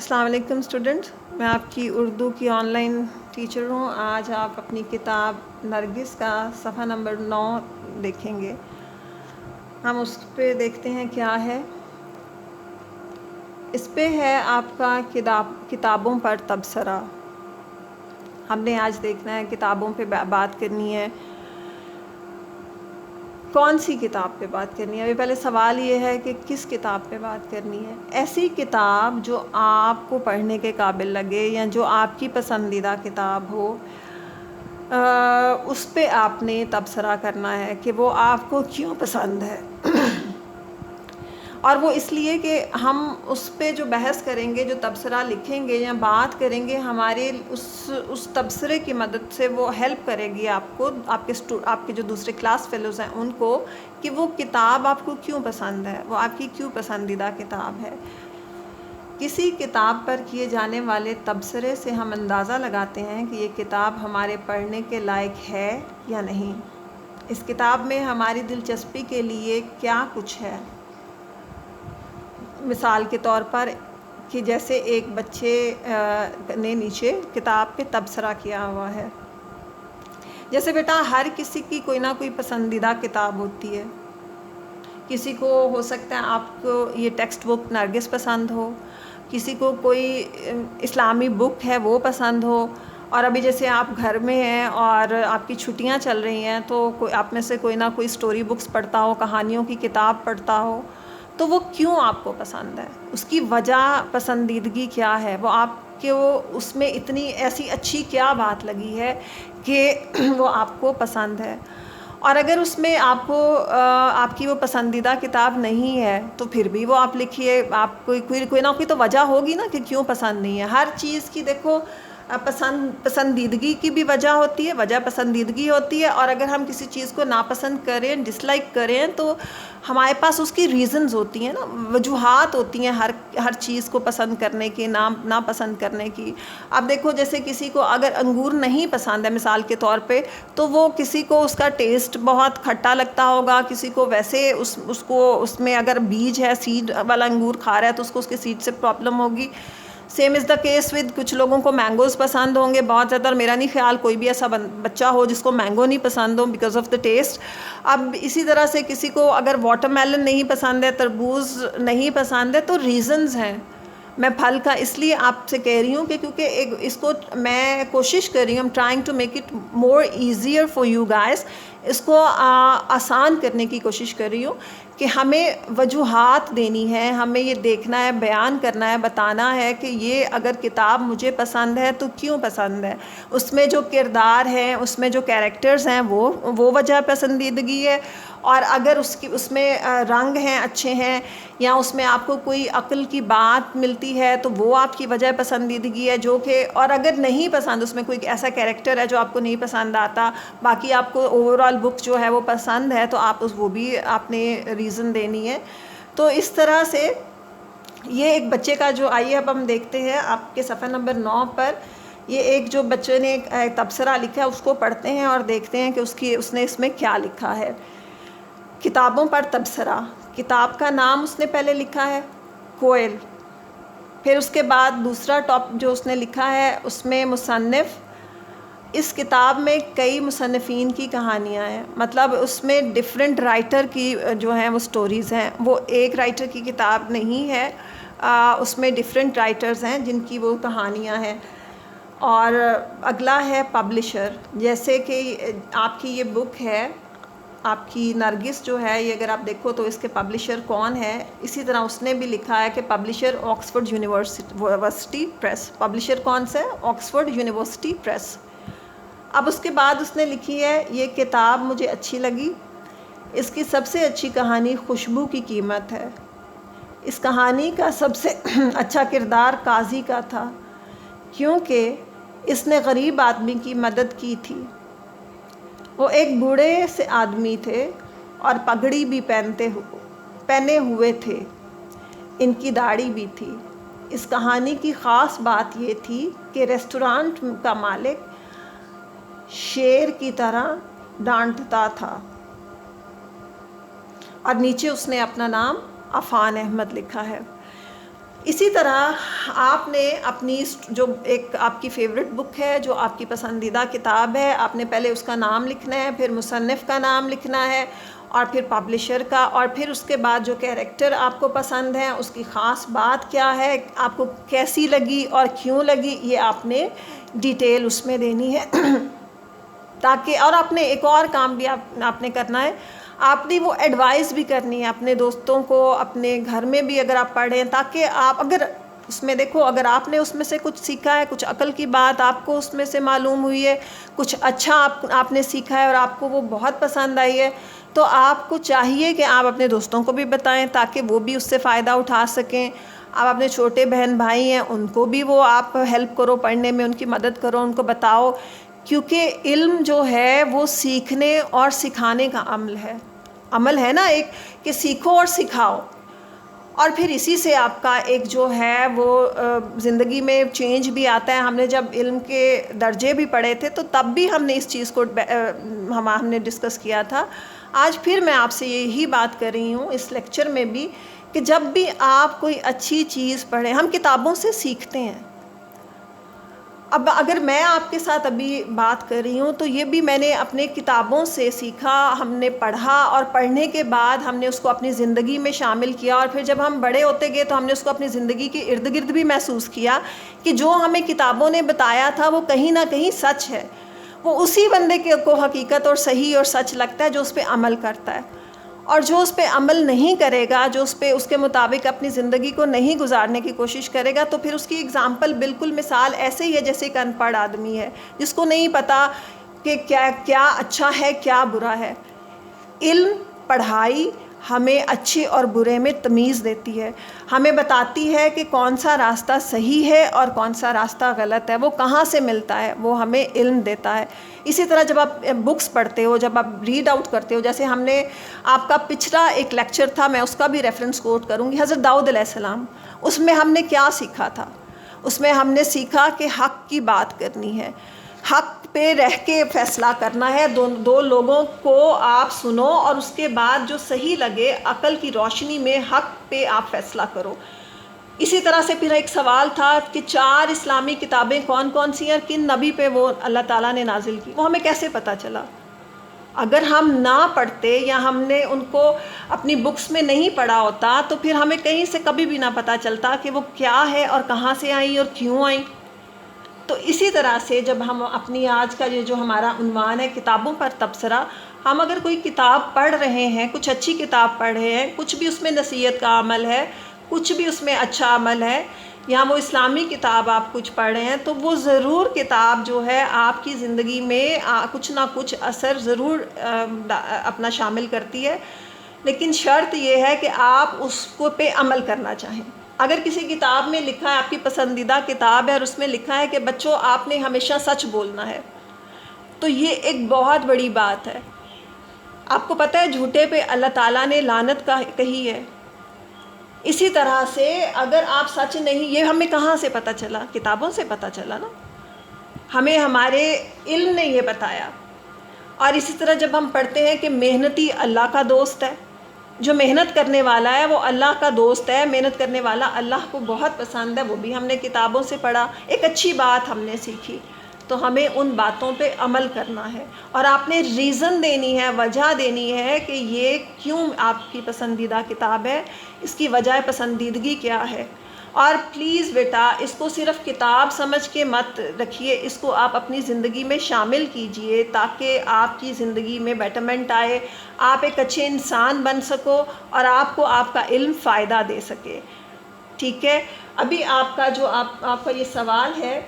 السلام علیکم اسٹوڈنٹس، میں آپ کی اردو کی آن لائن ٹیچر ہوں۔ آج آپ اپنی کتاب نرگس کا صفحہ نمبر 9 دیکھیں گے۔ ہم اس پہ دیکھتے ہیں کیا ہے۔ اس پہ ہے آپ کا کتابوں پر تبصرہ۔ ہم نے آج دیکھنا ہے، کتابوں پہ بات کرنی ہے۔ کون سی کتاب پہ بات کرنی ہے؟ ابھی پہلے سوال یہ ہے کہ کس کتاب پہ بات کرنی ہے۔ ایسی کتاب جو آپ کو پڑھنے کے قابل لگے یا جو آپ کی پسندیدہ کتاب ہو، اس پہ آپ نے تبصرہ کرنا ہے کہ وہ آپ کو کیوں پسند ہے۔ اور وہ اس لیے کہ ہم اس پہ جو بحث کریں گے، جو تبصرہ لکھیں گے یا بات کریں گے، ہمارے اس تبصرے کی مدد سے وہ ہیلپ کرے گی آپ کو، آپ کے جو دوسرے کلاس فیلوز ہیں ان کو، کہ وہ کتاب آپ کو کیوں پسند ہے، وہ آپ کی کیوں پسندیدہ کتاب ہے۔ کسی کتاب پر کیے جانے والے تبصرے سے ہم اندازہ لگاتے ہیں کہ یہ کتاب ہمارے پڑھنے کے لائق ہے یا نہیں۔ اس کتاب میں ہماری دلچسپی کے لیے کیا کچھ ہے۔ مثال کے طور پر کہ جیسے ایک بچے نے نیچے کتاب پہ تبصرہ کیا ہوا ہے، جیسے بیٹا ہر کسی کی کوئی نہ کوئی پسندیدہ کتاب ہوتی ہے۔ کسی کو ہو سکتا ہے آپ کو یہ ٹیکسٹ بک نرگس پسند ہو، کسی کو کوئی اسلامی بک ہے وہ پسند ہو، اور ابھی جیسے آپ گھر میں ہیں اور آپ کی چھٹیاں چل رہی ہیں تو آپ میں سے کوئی نہ کوئی اسٹوری بکس پڑھتا ہو، کہانیوں کی کتاب پڑھتا ہو، تو وہ کیوں آپ کو پسند ہے، اس کی وجہ پسندیدگی کیا ہے، وہ آپ کے اس میں اتنی ایسی اچھی کیا بات لگی ہے کہ وہ آپ کو پسند ہے۔ اور اگر اس میں آپ کو آپ کی وہ پسندیدہ کتاب نہیں ہے تو پھر بھی وہ آپ لکھیے، آپ کوئی نہ کوئی تو وجہ ہوگی نا کہ کیوں پسند نہیں ہے۔ ہر چیز کی دیکھو پسندیدگی کی بھی وجہ ہوتی ہے، وجہ پسندیدگی ہوتی ہے، اور اگر ہم کسی چیز کو ناپسند کریں، ڈس لائک کریں، تو ہمارے پاس اس کی ریزنز ہوتی ہیں نا، وجوہات ہوتی ہیں ہر چیز کو پسند کرنے کی، ناپسند کرنے کی۔ اب دیکھو جیسے کسی کو اگر انگور نہیں پسند ہے مثال کے طور پہ، تو وہ کسی کو اس کا ٹیسٹ بہت کھٹا لگتا ہوگا، کسی کو ویسے اس میں اگر بیج ہے، سیڈ والا انگور کھا رہا ہے تو اس کو اس کے سیڈ سے پرابلم ہوگی۔ Same is the case with کچھ لوگوں کو مینگوز پسند ہوں گے بہت زیادہ، اور میرا نہیں خیال کوئی بھی ایسا بچہ ہو جس کو مینگو نہیں پسند ہو بیکاز آف دا ٹیسٹ۔ اب اسی طرح سے کسی کو اگر واٹر میلن نہیں پسند ہے، تربوز نہیں پسند ہے، تو ریزنز ہیں۔ میں پھل کا اس لیے آپ سے کہہ رہی ہوں کہ کیونکہ اس کو میں کوشش کر رہی ہوں، trying to make it more easier for you guys, اس کو آسان کرنے کی کوشش کر رہی ہوں کہ ہمیں وجوہات دینی ہے، ہمیں یہ دیکھنا ہے، بیان کرنا ہے، بتانا ہے کہ یہ اگر کتاب مجھے پسند ہے تو کیوں پسند ہے۔ اس میں جو کردار ہیں، اس میں جو کیریکٹرز ہیں وہ وجہ پسندیدگی ہے، اور اگر اس میں رنگ ہیں اچھے ہیں، یا اس میں آپ کو کوئی عقل کی بات ملتی ہے تو وہ آپ کی وجہ پسندیدگی ہے، جو کہ اور اگر نہیں پسند، اس میں کوئی ایسا کیریکٹر ہے جو آپ کو نہیں پسند آتا، باقی آپ کو اوور آل بک جو ہے وہ پسند ہے، تو وہ بھی آپ نے ریزن دینی ہے۔ تو اس طرح سے یہ ایک بچے کا جو، آئیے اب ہم دیکھتے ہیں آپ کے صفحہ نمبر 9 پر، یہ ایک جو بچے نے تبصرہ لکھا ہے اس کو پڑھتے ہیں اور دیکھتے ہیں کہ اس نے اس میں کیا لکھا ہے۔ کتابوں پر تبصرہ، کتاب کا نام اس نے پہلے لکھا ہے کوئل، پھر اس کے بعد دوسرا جو اس نے لکھا ہے اس میں مصنف۔ اس کتاب میں کئی مصنفین کی کہانیاں ہیں، مطلب اس میں ڈیفرنٹ رائٹر کی جو ہیں وہ سٹوریز ہیں، وہ ایک رائٹر کی کتاب نہیں ہے، اس میں ڈیفرنٹ رائٹرز ہیں جن کی وہ کہانیاں ہیں۔ اور اگلا ہے پبلشر، جیسے کہ آپ کی یہ بک ہے، آپ کی نرگس جو ہے، یہ اگر آپ دیکھو تو اس کے پبلشر کون ہے، اسی طرح اس نے بھی لکھا ہے کہ publisher Oxford university press. Publisher کون سے؟ Oxford university press. اب اس کے بعد اس نے لکھی ہے، یہ کتاب مجھے اچھی لگی، اس کی سب سے اچھی کہانی خوشبو کی قیمت ہے۔ اس کہانی کا سب سے اچھا کردار قاضی کا تھا، کیونکہ اس نے غریب آدمی کی مدد کی تھی۔ وہ ایک بوڑھے سے آدمی تھے اور پگڑی بھی پہنے ہوئے تھے، ان کی داڑھی بھی تھی۔ اس کہانی کی خاص بات یہ تھی کہ ریسٹورانٹ کا مالک شیر کی طرح ڈانٹتا تھا، اور نیچے اس نے اپنا نام عفان احمد لکھا ہے۔ اسی طرح آپ نے اپنی جو ایک آپ کی فیوریٹ بک ہے، جو آپ کی پسندیدہ کتاب ہے، آپ نے پہلے اس کا نام لکھنا ہے، پھر مصنف کا نام لکھنا ہے، اور پھر پبلشر کا، اور پھر اس کے بعد جو کیریکٹر آپ کو پسند ہیں اس کی خاص بات کیا ہے، آپ کو کیسی لگی اور کیوں لگی، یہ آپ نے ڈیٹیل اس میں دینی ہے تاکہ، اور آپ نے ایک اور کام بھی آپ نے کرنا ہے، آپ نے وہ ایڈوائز بھی کرنی ہے اپنے دوستوں کو، اپنے گھر میں بھی اگر آپ پڑھیں، تاکہ آپ اگر اس میں دیکھو، اگر آپ نے اس میں سے کچھ سیکھا ہے، کچھ عقل کی بات آپ کو اس میں سے معلوم ہوئی ہے، کچھ اچھا آپ نے سیکھا ہے اور آپ کو وہ بہت پسند آئی ہے، تو آپ کو چاہیے کہ آپ اپنے دوستوں کو بھی بتائیں تاکہ وہ بھی اس سے فائدہ اٹھا سکیں۔ آپ اپنے چھوٹے بہن بھائی ہیں ان کو بھی وہ آپ ہیلپ کرو، پڑھنے میں ان کی مدد کرو، ان کو بتاؤ، کیونکہ علم جو ہے وہ سیکھنے اور سکھانے کا عمل ہے نا ایک، کہ سیکھو اور سکھاؤ، اور پھر اسی سے آپ کا ایک جو ہے وہ زندگی میں چینج بھی آتا ہے۔ ہم نے جب علم کے درجے بھی پڑھے تھے تو تب بھی ہم نے اس چیز کو ہم نے ڈسکس کیا تھا۔ آج پھر میں آپ سے یہی بات کر رہی ہوں اس لیکچر میں بھی، کہ جب بھی آپ کوئی اچھی چیز پڑھیں، ہم کتابوں سے سیکھتے ہیں۔ اب اگر میں آپ کے ساتھ ابھی بات کر رہی ہوں تو یہ بھی میں نے اپنے کتابوں سے سیکھا، ہم نے پڑھا، اور پڑھنے کے بعد ہم نے اس کو اپنی زندگی میں شامل کیا، اور پھر جب ہم بڑے ہوتے گئے تو ہم نے اس کو اپنی زندگی کے ارد گرد بھی محسوس کیا کہ جو ہمیں کتابوں نے بتایا تھا وہ کہیں نہ کہیں سچ ہے، وہ اسی بندے کو حقیقت اور صحیح اور سچ لگتا ہے جو اس پہ عمل کرتا ہے، اور جو اس پہ عمل نہیں کرے گا، جو اس کے مطابق اپنی زندگی کو نہیں گزارنے کی کوشش کرے گا، تو پھر اس کی اگزامپل بالکل مثال ایسے ہی ہے جیسے ایک ان پڑھ آدمی ہے جس کو نہیں پتا کہ کیا اچھا ہے کیا برا ہے۔ علم، پڑھائی ہمیں اچھے اور برے میں تمیز دیتی ہے، ہمیں بتاتی ہے کہ کون سا راستہ صحیح ہے اور کون سا راستہ غلط ہے، وہ کہاں سے ملتا ہے، وہ ہمیں علم دیتا ہے۔ اسی طرح جب آپ بکس پڑھتے ہو، جب آپ ریڈ آؤٹ کرتے ہو، جیسے ہم نے آپ کا پچھلا ایک لیکچر تھا، میں اس کا بھی ریفرنس کوٹ کروں گی، حضرت داؤد علیہ السلام، اس میں ہم نے کیا سیکھا تھا؟ اس میں ہم نے سیکھا کہ حق کی بات کرنی ہے، حق پہ رہ کے فیصلہ کرنا ہے، دو لوگوں کو آپ سنو اور اس کے بعد جو صحیح لگے عقل کی روشنی میں حق پہ آپ فیصلہ کرو۔ اسی طرح سے پھر ایک سوال تھا کہ 4 اسلامی کتابیں کون کون سی ہیں، کن نبی پہ وہ اللہ تعالیٰ نے نازل کی، وہ ہمیں کیسے پتہ چلا؟ اگر ہم نہ پڑھتے یا ہم نے ان کو اپنی بکس میں نہیں پڑھا ہوتا تو پھر ہمیں کہیں سے کبھی بھی نہ پتہ چلتا کہ وہ کیا ہے اور کہاں سے آئیں اور کیوں آئیں۔ تو اسی طرح سے جب ہم اپنی آج کا یہ جو ہمارا عنوان ہے کتابوں پر تبصرہ، ہم اگر کوئی کتاب پڑھ رہے ہیں، کچھ اچھی کتاب پڑھ رہے ہیں، کچھ بھی اس میں نصیحت کا عمل ہے، کچھ بھی اس میں اچھا عمل ہے، یا وہ اسلامی کتاب آپ کچھ پڑھ رہے ہیں، تو وہ ضرور کتاب جو ہے آپ کی زندگی میں کچھ نہ کچھ اثر ضرور اپنا شامل کرتی ہے، لیکن شرط یہ ہے کہ آپ اس کو پہ عمل کرنا چاہیں۔ اگر کسی کتاب میں لکھا ہے، آپ کی پسندیدہ کتاب ہے اور اس میں لکھا ہے کہ بچوں آپ نے ہمیشہ سچ بولنا ہے، تو یہ ایک بہت بڑی بات ہے۔ آپ کو پتہ ہے جھوٹے پہ اللہ تعالیٰ نے لعنت کہی ہے۔ اسی طرح سے اگر آپ سچ نہیں، یہ ہمیں کہاں سے پتہ چلا؟ کتابوں سے پتہ چلا نا، ہمیں ہمارے علم نے یہ بتایا۔ اور اسی طرح جب ہم پڑھتے ہیں کہ محنتی اللہ کا دوست ہے، جو محنت کرنے والا ہے وہ اللہ کا دوست ہے، محنت کرنے والا اللہ کو بہت پسند ہے، وہ بھی ہم نے کتابوں سے پڑھا، ایک اچھی بات ہم نے سیکھی، تو ہمیں ان باتوں پہ عمل کرنا ہے، اور آپ نے ریزن دینی ہے، وجہ دینی ہے کہ یہ کیوں آپ کی پسندیدہ کتاب ہے، اس کی وجہ پسندیدگی کیا ہے۔ اور پلیز بیٹا اس کو صرف کتاب سمجھ کے مت رکھیے، اس کو آپ اپنی زندگی میں شامل کیجئے تاکہ آپ کی زندگی میں بیٹرمنٹ آئے، آپ ایک اچھے انسان بن سکو اور آپ کو آپ کا علم فائدہ دے سکے۔ ٹھیک ہے، ابھی آپ کا جو آپ کا یہ سوال ہے،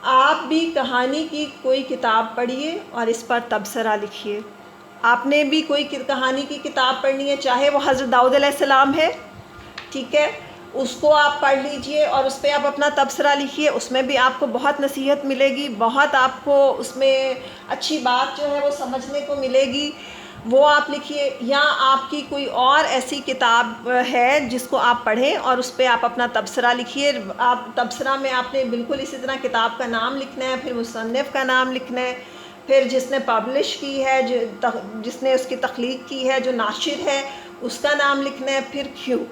آپ بھی کہانی کی کوئی کتاب پڑھیے اور اس پر تبصرہ لکھیے۔ آپ نے بھی کوئی کہانی کی کتاب پڑھنی ہے، چاہے وہ حضرت داؤد علیہ السلام ہے، ٹھیک ہے، اس کو آپ پڑھ لیجئے اور اس پہ آپ اپنا تبصرہ لکھیے، اس میں بھی آپ کو بہت نصیحت ملے گی، بہت آپ کو اس میں اچھی بات جو ہے وہ سمجھنے کو ملے گی، وہ آپ لکھیے۔ یا آپ کی کوئی اور ایسی کتاب ہے جس کو آپ پڑھیں اور اس پہ آپ اپنا تبصرہ لکھیے۔ آپ تبصرہ میں آپ نے بالکل اسی طرح کتاب کا نام لکھنا ہے، پھر مصنف کا نام لکھنا ہے، پھر جس نے پبلش کی ہے، جس نے اس کی تخلیق کی ہے، جو ناشر ہے، اس کا نام لکھنا ہے، پھر کیوں۔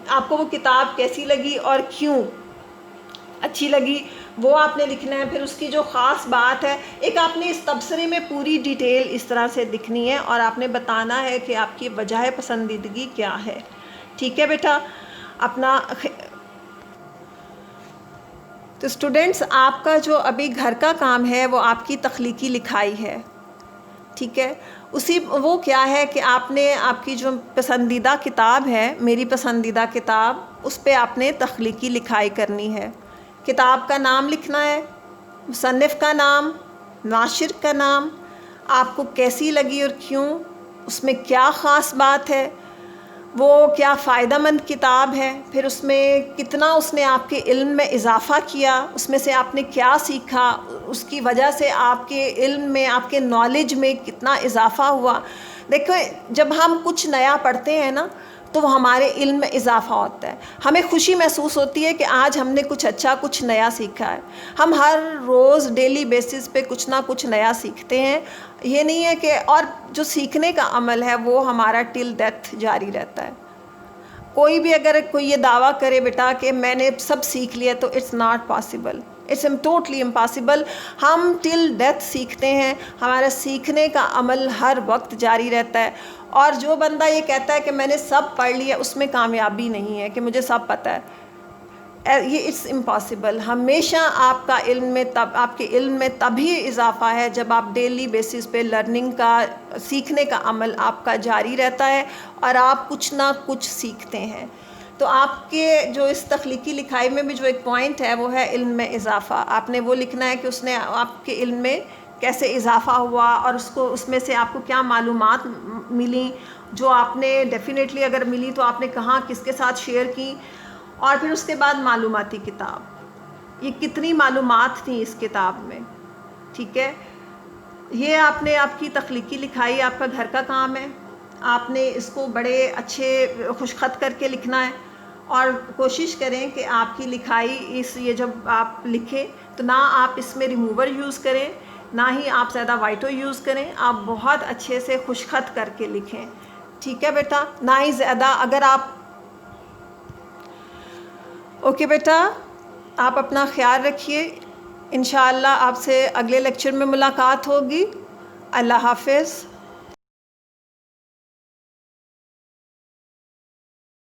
آپ کو وہ کتاب کیسی لگی اور کیوں اچھی لگی وہ آپ نے لکھنا ہے. پھر اس کی جو خاص بات ہے، ایک آپ نے اس تبصرے میں پوری ڈیٹیل اس طرح سے لکھنی ہے اور آپ نے بتانا ہے کہ آپ کی وجہ پسندیدگی کیا ہے. ٹھیک ہے بیٹا؟ اپنا تو اسٹوڈنٹس، آپ کا جو ابھی گھر کا کام ہے وہ آپ کی تخلیقی لکھائی ہے. ٹھیک ہے؟ وہ کیا ہے کہ آپ نے آپ کی جو پسندیدہ کتاب ہے، میری پسندیدہ کتاب، اس پہ آپ نے تخلیقی لکھائی کرنی ہے. کتاب کا نام لکھنا ہے، مصنف کا نام، ناشر کا نام، آپ کو کیسی لگی اور کیوں، اس میں کیا خاص بات ہے، وہ کیا فائدہ مند کتاب ہے، پھر اس میں کتنا اس نے آپ کے علم میں اضافہ کیا، اس میں سے آپ نے کیا سیکھا، اس کی وجہ سے آپ کے علم میں، آپ کے نالج میں کتنا اضافہ ہوا. دیکھو، جب ہم کچھ نیا پڑھتے ہیں نا تو وہ ہمارے علم میں اضافہ ہوتا ہے. ہمیں خوشی محسوس ہوتی ہے کہ آج ہم نے کچھ اچھا، کچھ نیا سیکھا ہے. ہم ہر روز ڈیلی بیسس پہ کچھ نہ کچھ نیا سیکھتے ہیں. یہ نہیں ہے کہ، اور جو سیکھنے کا عمل ہے وہ ہمارا ٹل ڈیتھ جاری رہتا ہے. کوئی بھی اگر کوئی یہ دعویٰ کرے بیٹا کہ میں نے سب سیکھ لیا، تو it's not possible, it's totally impossible. ہم ٹل ڈیتھ سیکھتے ہیں، ہمارا سیکھنے کا عمل ہر وقت جاری رہتا ہے. اور جو بندہ یہ کہتا ہے کہ میں نے سب پڑھ لیا، اس میں کامیابی نہیں ہے کہ مجھے سب پتہ ہے. یہ اٹس امپاسبل. ہمیشہ آپ کا علم میں آپ کے علم میں تبھی اضافہ ہے جب آپ ڈیلی بیسس پہ لرننگ کا، سیکھنے کا عمل آپ کا جاری رہتا ہے اور آپ کچھ نہ کچھ سیکھتے ہیں. تو آپ کے جو اس تخلیقی لکھائی میں بھی جو ایک پوائنٹ ہے وہ ہے علم میں اضافہ. آپ نے وہ لکھنا ہے کہ اس نے آپ کے علم میں کیسے اضافہ ہوا اور اس میں سے آپ کو کیا معلومات ملیں، جو آپ نے ڈیفینیٹلی اگر ملی تو آپ نے کہاں کس کے ساتھ شیئر کی. اور پھر اس کے بعد معلوماتی کتاب، یہ کتنی معلومات تھیں اس کتاب میں. ٹھیک ہے؟ یہ آپ نے، آپ کی تخلیقی لکھائی آپ کا گھر کا کام ہے. آپ نے اس کو بڑے اچھے خوش خط کر کے لکھنا ہے اور کوشش کریں کہ آپ کی لکھائی یہ جب آپ لکھیں تو نہ آپ اس میں ریموور یوز کریں، نہ ہی آپ زیادہ وائٹو یوز کریں. آپ بہت اچھے سے خوش خط کر کے لکھیں. ٹھیک ہے بیٹا؟ نہ ہی زیادہ، اگر آپ اوکے بیٹا، آپ اپنا خیال رکھیے. انشاءاللہ آپ سے اگلے لیکچر میں ملاقات ہوگی. اللہ حافظ.